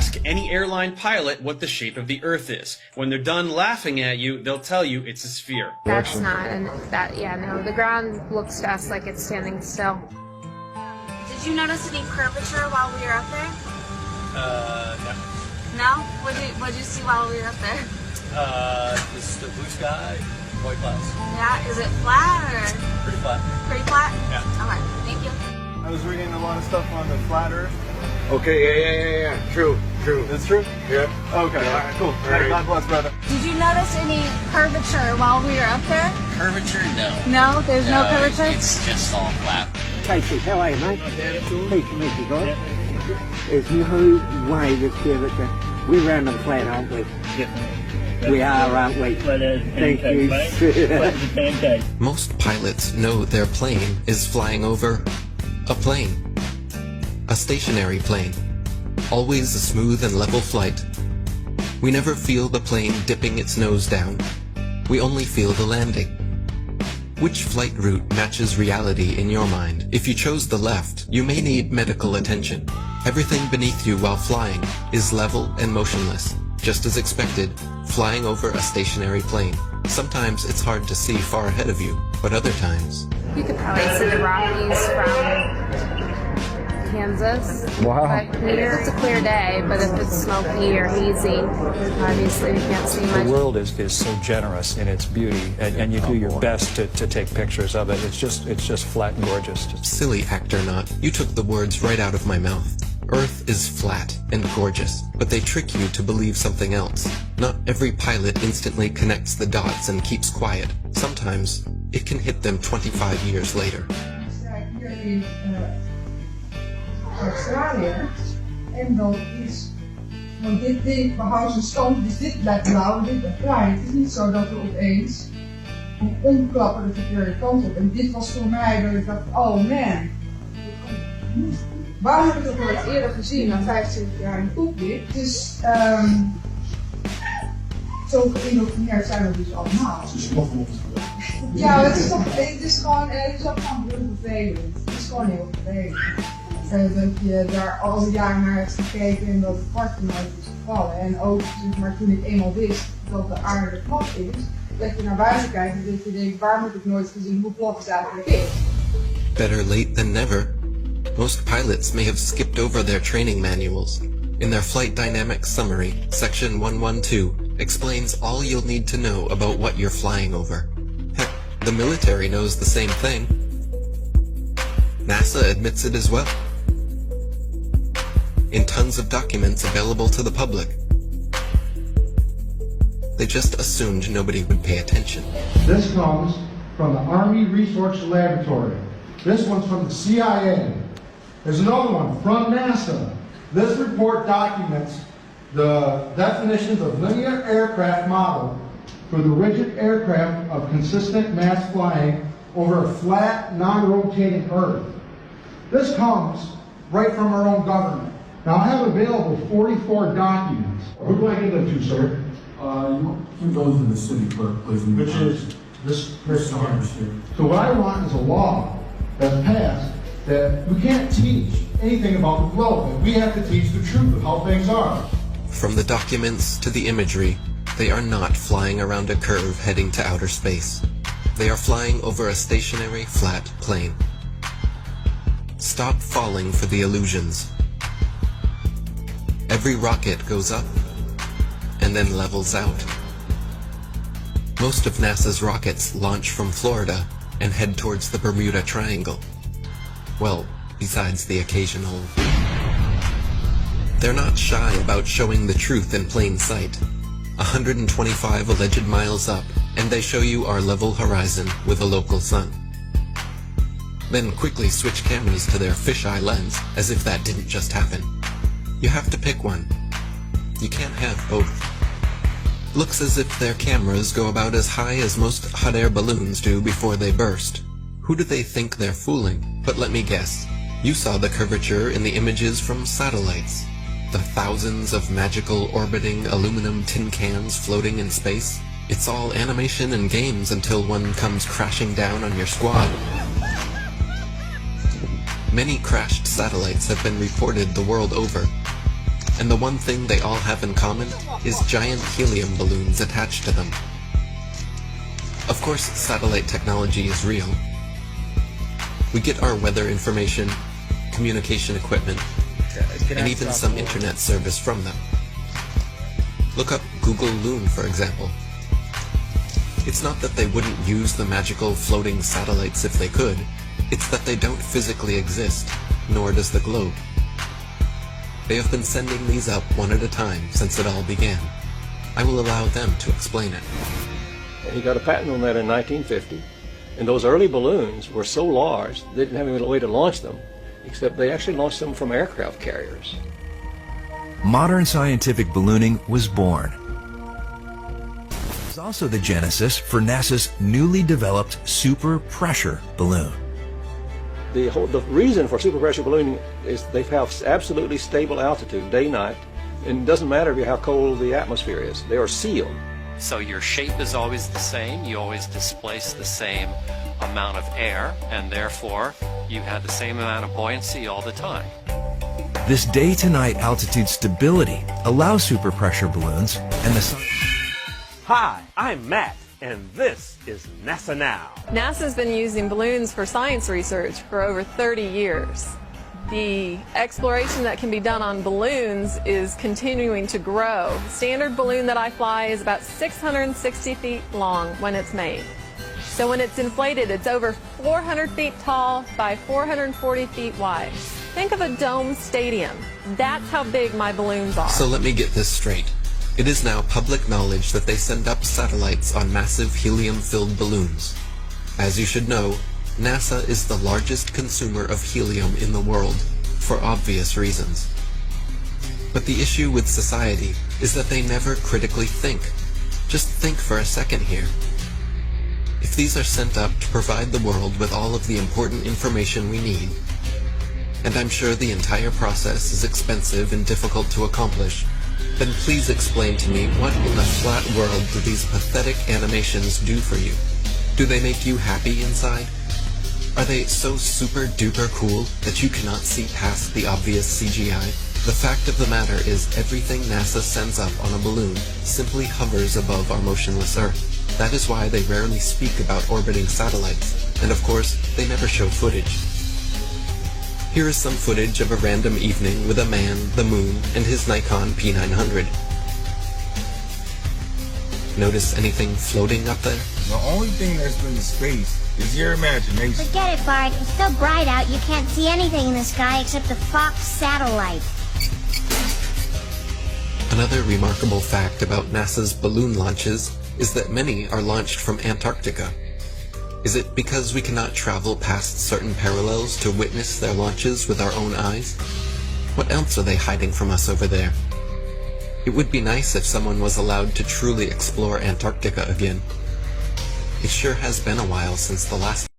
Ask any airline pilot what the shape of the Earth is. When they're done laughing at you, they'll tell you it's a sphere. That's not, no, the ground looks to us like it's standing still. Did you notice any curvature while we were up there? No. No? What'd you see while we were up there? This is the blue sky, white clouds. Yeah, is it flat or? Pretty flat. Pretty flat? Yeah. Okay, thank you. I was reading a lot of stuff on the flat Earth. Okay, yeah. True. It's true? Yeah. Okay, alright, cool. right. God bless, brother. Did you notice any curvature while we were up there? Curvature, no. No, there's no curvature? It's just all flat. Casey, how are you, mate? Peace to meet you, guys. There's no way this curvature. We're round and flat, aren't we? We are, aren't we? Thank you. Most pilots know their plane is flying over a plane. A stationary plane. Always a smooth and level flight. We never feel the plane dipping its nose down. We only feel the landing. Which flight route matches reality in your mind? If you chose the left, you may need medical attention. Everything beneath you while flying is level and motionless. Just as expected, flying over a stationary plane. Sometimes it's hard to see far ahead of you, but other times... You could probably see the Rockies from Kansas. Wow. But here it's a clear day, but if it's smoky or hazy, obviously we can't see much. The world is so generous in its beauty, and you do your best to take pictures of it. It's just flat and gorgeous. Silly actor not, you took the words right out of my mouth. Earth is flat and gorgeous, but they trick you to believe something else. Not every pilot instantly connects the dots and keeps quiet. Sometimes it can hit them 25 years later. Australië. En dan is, want dit ding behoudt zijn stand, dus dit blijft blauw en dit blijft bruin. Het is niet zo dat we opeens omklappen de verkeerde kant op. En dit was voor mij dat ik dacht, oh man. Waar heb ik dat nooit eerder gezien na 25 jaar in de cockpit? Dus zo geïndofineerd zijn we dus allemaal. Ja, het is gewoon heel vervelend. Het is gewoon heel vervelend. Dat je daar al een jaar naar hebt gekeken en dat het kwartje nooit is gevallen. En ook zeg maar, toen ik eenmaal wist dat de aarde plat is, dat je naar buiten kijkt en dat je denkt, waar moet ik nooit gezien hoe plat het eigenlijk is. Better late than never. Most pilots may have skipped over their training manuals. In their Flight Dynamics Summary, Section 112 explains all you'll need to know about what you're flying over. Heck, the military knows the same thing. NASA admits it as well. In tons of documents available to the public. They just assumed nobody would pay attention. This comes from the Army Research Laboratory. This one's from the CIA. There's another one from NASA. This report documents the definitions of linear aircraft model for the rigid aircraft of consistent mass flying over a flat, non-rotating Earth. This comes right from our own government. Now I have available 44 documents. Who do I give them to, sir? You go to the city clerk, please. Which is this person here. So what I want is a law that's passed that we can't teach anything about the globe. We have to teach the truth of how things are. From the documents to the imagery, they are not flying around a curve heading to outer space. They are flying over a stationary, flat plane. Stop falling for the illusions. Every rocket goes up and then levels out. Most of NASA's rockets launch from Florida and head towards the Bermuda Triangle. Well, besides the occasional... They're not shy about showing the truth in plain sight. 125 alleged miles up, and they show you our level horizon with a local sun. Then quickly switch cameras to their fisheye lens, as if that didn't just happen. You have to pick one. You can't have both. Looks as if their cameras go about as high as most hot air balloons do before they burst. Who do they think they're fooling? But let me guess. You saw the curvature in the images from satellites. The thousands of magical orbiting aluminum tin cans floating in space. It's all animation and games until one comes crashing down on your squad. Many crashed satellites have been reported the world over. and the one thing they all have in common is giant helium balloons attached to them. Of course, satellite technology is real. We get our weather information, communication equipment, and even some internet service from them. Look up Google Loon, for example. It's not that they wouldn't use the magical floating satellites if they could, it's that they don't physically exist, nor does the globe. They have been sending these up one at a time since it all began. I will allow them to explain it. He got a patent on that in 1950, and those early balloons were so large they didn't have any way to launch them, except they actually launched them from aircraft carriers. Modern scientific ballooning was born. It was also the genesis for NASA's newly developed super pressure balloon. The reason for super pressure ballooning is they have absolutely stable altitude day night, and it doesn't matter how cold the atmosphere is. They are sealed. So your shape is always the same, you always displace the same amount of air, and therefore you have the same amount of buoyancy all the time. This day-to-night altitude stability allows super pressure balloons and the sun. Hi, I'm Matt, and this is NASA Now. NASA's been using balloons for science research for over 30 years. The exploration that can be done on balloons is continuing to grow. The standard balloon that I fly is about 660 feet long when it's made. So when it's inflated, it's over 400 feet tall by 440 feet wide. Think of a dome stadium. That's how big my balloons are. So let me get this straight. It is now public knowledge that they send up satellites on massive helium-filled balloons. As you should know, NASA is the largest consumer of helium in the world, for obvious reasons. But the issue with society is that they never critically think. Just think for a second here. If these are sent up to provide the world with all of the important information we need, and I'm sure the entire process is expensive and difficult to accomplish, then please explain to me what in the flat world do these pathetic animations do for you? Do they make you happy inside? Are they so super duper cool that you cannot see past the obvious CGI? The fact of the matter is everything NASA sends up on a balloon simply hovers above our motionless Earth. That is why they rarely speak about orbiting satellites, and of course, they never show footage. Here is some footage of a random evening with a man, the moon, and his Nikon P900. Notice anything floating up there? The only thing that's been in space is your imagination. Forget it, Bart. It's so bright out you can't see anything in the sky except the Fox satellite. Another remarkable fact about NASA's balloon launches is that many are launched from Antarctica. Is it because we cannot travel past certain parallels to witness their launches with our own eyes? What else are they hiding from us over there? It would be nice if someone was allowed to truly explore Antarctica again. It sure has been a while since the last